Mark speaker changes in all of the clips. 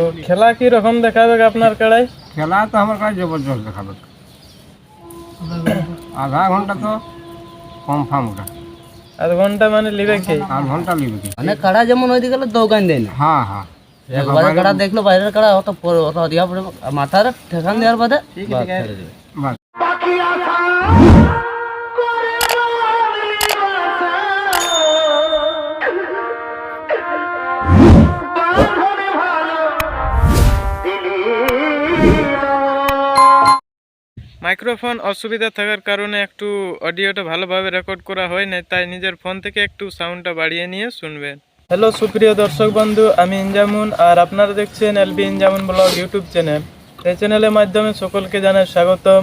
Speaker 1: তো খেলা কি রকম দেখাবে আপনার কাড়াই?
Speaker 2: খেলা তো আমার কাছে জবরদস্ত দেখাবে। আধা ঘন্টা তো কনফার্ম ওটা।
Speaker 1: আধ ঘন্টা মানে লিবে কে?
Speaker 2: আধ ঘন্টা লিবে কি?
Speaker 3: মানে কাড়া যেমন ওইদিকে গেলে দোকান দেয় না।
Speaker 2: হ্যাঁ হ্যাঁ
Speaker 3: একবারে কাড়া দেখলো বাইরের কাড়া অত অত দিয়া পড়ে মাথার ঠেকান দেওয়ার বাদে বাস ছেড়ে দেবে।
Speaker 2: বাস।
Speaker 1: মাইক্রোফোন অসুবিধা থাকার কারণে একটু অডিওটা ভালোভাবে রেকর্ড করা হয় না, তাই নিজের ফোন থেকে একটু সাউন্ডটা বাড়িয়ে নিয়ে শুনবেন। হ্যালো সুপ্রিয় দর্শক বন্ধু, আমি ইনজামুন আর আপনারা দেখছেন এলবি ইনজামুন ব্লগ ইউটিউব চ্যানেল। এই চ্যানেলের মাধ্যমে সকলকে জানাই স্বাগতম।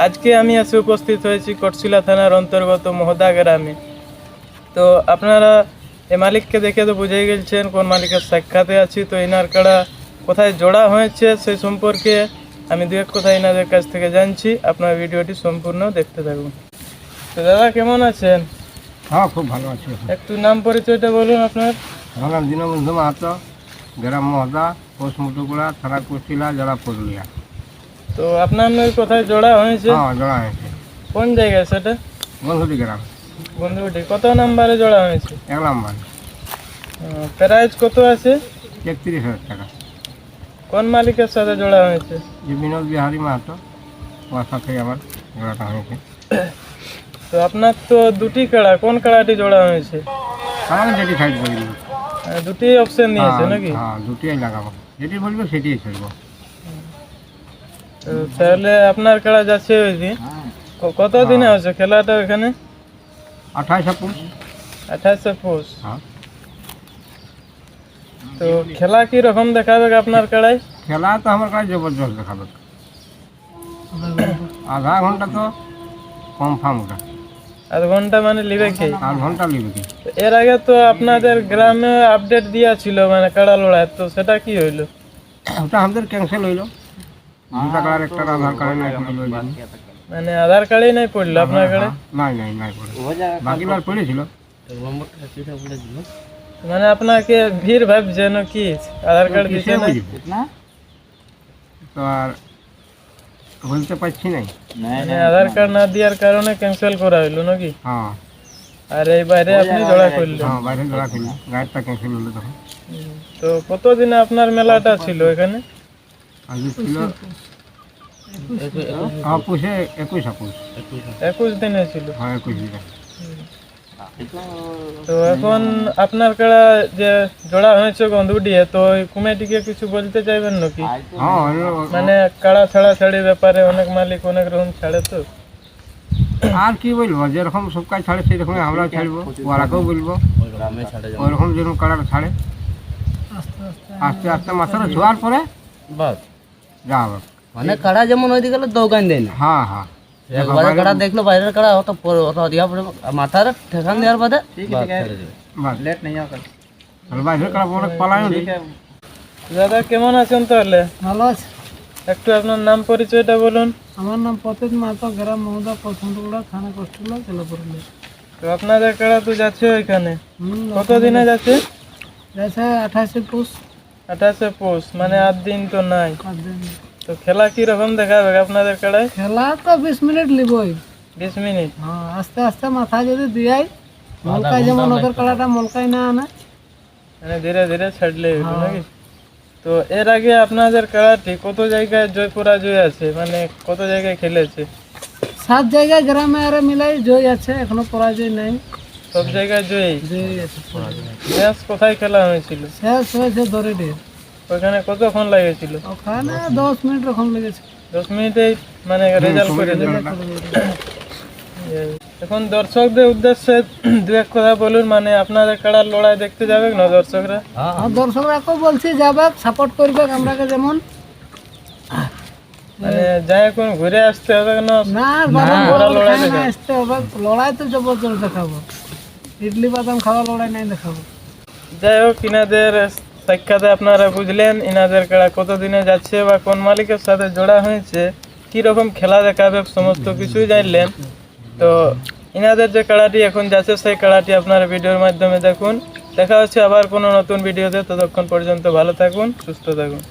Speaker 1: আজকে আমি এসে উপস্থিত হয়েছি কটশিলা থানার অন্তর্গত মহদা গ্রামে। তো আপনারা এই মালিককে দেখে তো বুঝেই গেছেন কোন মালিকের সাক্ষাতে আছি। তো এনার কাড়া কোথায় জোড়া হয়েছে সেই সম্পর্কে আমি দু এক কথা এনাদের কাছ থেকে জানছি। আপনার ভিডিওটি সম্পূর্ণ দেখতে থাকুন। তো দাদা কেমন আছেন?
Speaker 2: হ্যাঁ খুব ভালো আছে।
Speaker 1: একটু নাম পরিচয়টা বলুন আপনার।
Speaker 2: আমার নাম দীনবন্ধু মাহাতো, গ্রাম মহদা, পোস্ট মুটুকুড়া, থানা কটশিলা, জেলা পুরুলিয়া।
Speaker 1: তো আপনার নয় কোথায় জোড়া হয়েছে?
Speaker 2: হ্যাঁ জোড়া হয়েছে
Speaker 1: কোন জায়গায় সেটা?
Speaker 2: বন্ধুটি গ্রাম,
Speaker 1: বন্ধুটি কত নাম্বারে জোড়া হয়েছে?
Speaker 2: 1 নম্বর।
Speaker 1: প্রাইজ কত আছে?
Speaker 2: 31,000 টাকা।
Speaker 1: কোন মালিকের সাথে জোড়া হয়েছে?
Speaker 2: যে বিনোদ বিহারী মাহাতো, ওর সাথে আমার জোড়াটা হয়েছে।
Speaker 1: তো আপনার তো দুটি কাড়া, কোন কাড়াটি জোড়া হয়েছে?
Speaker 2: আমার যেটি সাইড করে দিব।
Speaker 1: দুটি অপশন নিয়েছে নাকি?
Speaker 2: হ্যাঁ দুটিই লাগাবো, যেটি বলবো সেটিই খেলবো।
Speaker 1: তো তাহলে আপনার খেলা যাচ্ছে ওই দিন কত দিনে হচ্ছে খেলাটা এখানে?
Speaker 2: 28 পুষ।
Speaker 1: 28 পৌষ।
Speaker 2: হ্যাঁ
Speaker 1: তো খেলা কি রকম দেখাবে আপনার কাড়াই?
Speaker 2: খেলা তো আমার কাছে জবরদস্ত দেখাবে। আধা ঘন্টা তো কনফার্ম ওটা।
Speaker 1: আধ ঘন্টা মানে লিবে কে?
Speaker 2: আধ ঘন্টা লিবে কি?
Speaker 1: তো এর আগে তো আপনাদের গ্রামে আপডেট দিয়া ছিল মানে কাড়া লড়াই, তো সেটা কি হইলো?
Speaker 2: ওটা আমাদের ক্যান্সেল হইলো। দুটা কালার একটা আধার কার্ডে নাই পড়লো।
Speaker 1: মানে আধার কার্ডই নাই পড়লো আপনার কাড়ে?
Speaker 2: নাই নাই নাই পড়ে, বাকিবার পড়েছিল।
Speaker 1: মানে আপনাকে ভিড় ভাবছে নাকি আধার কার্ড দিতে না?
Speaker 2: তো আর বলতে পারছি নাই।
Speaker 1: মানে আধার কার্ড না দেওয়ার কারণে ক্যান্সেল করা হইলো নাকি?
Speaker 2: হ্যাঁ
Speaker 1: আর এই বাইরে আপনি জোড়া করলেন?
Speaker 2: হ্যাঁ বাইরে ধরা ছিল, গাড়িটা ক্যান্সেল হলো তখন।
Speaker 1: তো কতদিনে আপনার মেলাটা ছিল এখানে?
Speaker 2: আজকে ছিল হ্যাঁ পুষে 21 পুষ।
Speaker 1: 21 দিনে ছিল।
Speaker 2: হ্যাঁ 21 দিনে।
Speaker 1: তো এখন আপনার কাড়া যে জোড়া হয়েছে গন্ধুডিয়ে, তো ওই কমিটিকে কিছু বলতে চাইবেন নাকি?
Speaker 2: হ্যাঁ
Speaker 1: মানে কাড়া ছাড়া ছাড়ি ব্যাপারে অনেক মালিক অনেক রকম ছাড়ে, তো
Speaker 2: আর কি বলবো, যেরকম সব কাজ ছাড়ে সেরকম আমরাও ছাড়বো, ওরাকেও বলবো ওইরকম যেরকম কালার ছাড়ে আস্তে আস্তে মাথাটা ছোঁয়ার পরে
Speaker 3: বাস।
Speaker 2: যা হবে।
Speaker 3: মানে কাড়া যেমন ওইদিকে গেলে দোকান দেয় না।
Speaker 2: হ্যাঁ হ্যাঁ
Speaker 3: একবারে কাড়া দেখলো বাইরের কাড়া অত অত দিয়া পড়ে মাথার ঠেকান দেওয়ার বাদে বাস ছেড়ে দেবে।
Speaker 2: বাস। আর বাইরের কালা অনেক পালায়।
Speaker 1: দাদা কেমন আছেন তাহলে?
Speaker 4: ভালো আছে।
Speaker 1: একটু আপনার নাম পরিচয়টা বলুন।
Speaker 4: আমার নাম প্রতীক মাহাতো, গ্রাম মহদা, পছন্দগুড়া, থানা কষ্টুলা, জেলা পুরুলিয়া।
Speaker 1: তো আপনাদের কাড়া তো যাচ্ছে ওইখানে, কত দিনে যাচ্ছে?
Speaker 4: যাচ্ছে 28 পুষ।
Speaker 1: 28 পৌষ, মানে 8 দিন তো নাই।
Speaker 4: 8 দিন।
Speaker 1: তো খেলা কি রকম দেখাবে আপনাদের কাড়ায়?
Speaker 4: খেলা তো 20 মিনিট লিবই।
Speaker 1: 20 মিনিট।
Speaker 4: হ্যাঁ আস্তে আস্তে মাথা যদি দিয়াই মলকাই, যেমন ওদের কাড়াটা মলকাই না আনে,
Speaker 1: মানে ধীরে ধীরে ছাড়লে হইলো নাকি? তো এর আগে আপনাদের কাড়াটি কত জায়গায় জয় পরাজয় আছে, মানে কত জায়গায় খেলেছে?
Speaker 4: 7 জায়গায় গ্রামে আরে মিলাই জয় আছে, এখনো পরাজয় নেই।
Speaker 1: সব জায়গায় জয়ী।
Speaker 4: জয় আছে, পরাজয়।
Speaker 1: শেষ কোথায় খেলা হয়েছিল?
Speaker 4: শেষ হয়েছে দরিডে।
Speaker 1: ওখানে কতক্ষণ লাগেছিল?
Speaker 4: ওখানে 10 মিনিট রকম লেগেছে।
Speaker 1: 10 মিনিটেই মানে রেজাল্ট করে দিল। এখন দর্শকদের উদ্দেশ্যে দু এক কথা বলুন, মানে আপনাদের কাড়ার লড়াই দেখতে যাবে না দর্শকরা?
Speaker 4: আর দর্শকরাকেও বলছি যাবে, সাপোর্ট করবে আমরাকে যেমন।
Speaker 1: মানে যাই এখন ঘুরে আসতে হবে না?
Speaker 4: না
Speaker 1: ওরা লড়াই দেখাবে।
Speaker 4: আসতে হবে, লড়াই তো জবরদস্ত দেখাবো, ইডলি বাদাম খাওয়া লড়াই নাই দেখাবো।
Speaker 1: যাই হোক, ইনাদের সাক্ষাতে আপনারা বুঝলেন ইনাদের কাড়া কত দিনে যাচ্ছে বা কোন মালিকের সাথে জোড়া হয়েছে, কি রকম খেলা দেখাবে সমস্ত কিছুই জানলেন। তো ইনাদের যে কাড়াটি এখন যাচ্ছে সেই কাড়াটি আপনারা ভিডিওর মাধ্যমে দেখুন। দেখা হচ্ছে আবার কোনো নতুন ভিডিওতে। ততক্ষণ পর্যন্ত ভালো থাকুন, সুস্থ থাকুন।